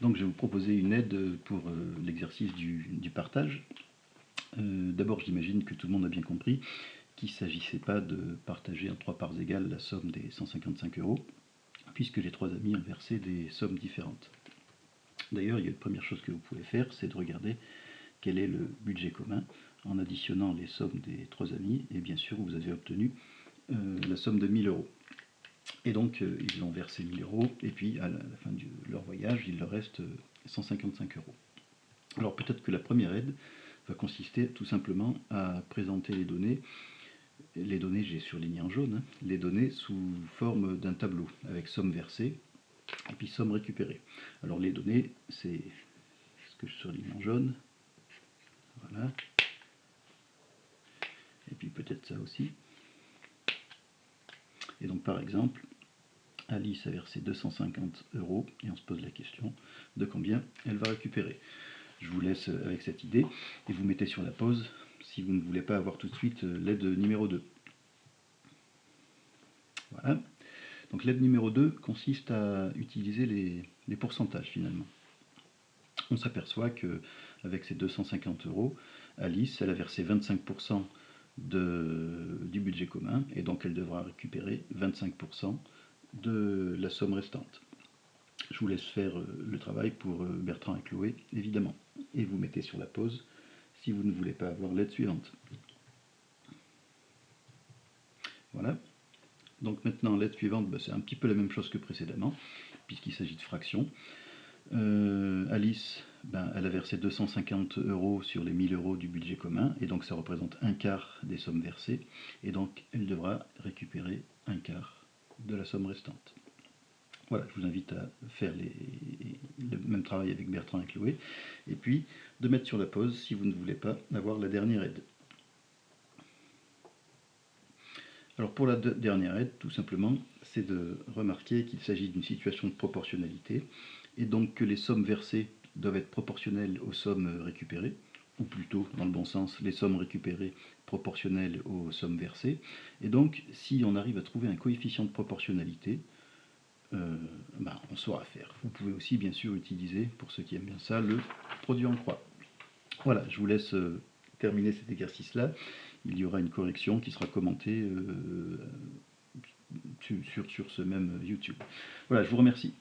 Donc je vais vous proposer une aide pour l'exercice du partage. D'abord, j'imagine que tout le monde a bien compris qu'il ne s'agissait pas de partager en 3 parts égales la somme des 155 €, puisque les 3 amis ont versé des sommes différentes. D'ailleurs, il y a une première chose que vous pouvez faire, c'est de regarder quel est le budget commun. En additionnant les sommes des 3 amis, et bien sûr, vous avez obtenu la somme de 1000 €. Et donc, ils ont versé 1000 €, et puis à la fin de leur voyage, il leur reste 155 €. Alors peut-être que la première aide va consister tout simplement à présenter les données j'ai surligné en jaune, hein, les données sous forme d'un tableau, avec somme versée, et puis somme récupérée. Alors les données, c'est ce que je surligne en jaune, voilà, et puis peut-être ça aussi. Et donc par exemple, Alice a versé 250 €, et on se pose la question de combien elle va récupérer. Je vous laisse avec cette idée, et vous mettez sur la pause si vous ne voulez pas avoir tout de suite l'aide numéro 2. Voilà. Donc l'aide numéro 2 consiste à utiliser les pourcentages finalement. On s'aperçoit qu'avec ces 250 €, Alice, elle a versé 25% du budget commun, et donc elle devra récupérer 25% de la somme restante. Je vous laisse faire le travail pour Bertrand et Chloé, évidemment. Et vous mettez sur la pause si vous ne voulez pas avoir l'aide suivante. Voilà. Donc maintenant, l'aide suivante, c'est un petit peu la même chose que précédemment, puisqu'il s'agit de fractions. Alice, elle a versé 250 € sur les 1000 € du budget commun, et donc ça représente un quart des sommes versées, et donc elle devra récupérer un quart de la somme restante. Voilà, je vous invite à faire le même travail avec Bertrand et Chloé, et puis de mettre sur la pause si vous ne voulez pas avoir la dernière aide. Alors pour la dernière aide, tout simplement, c'est de remarquer qu'il s'agit d'une situation de proportionnalité, et donc que les sommes versées doivent être proportionnelles aux sommes récupérées, ou plutôt, dans le bon sens, les sommes récupérées proportionnelles aux sommes versées. Et donc, si on arrive à trouver un coefficient de proportionnalité, on saura faire. Vous pouvez aussi, bien sûr, utiliser, pour ceux qui aiment bien ça, le produit en croix. Voilà, je vous laisse terminer cet exercice-là. Il y aura une correction qui sera commentée sur ce même YouTube. Voilà, je vous remercie.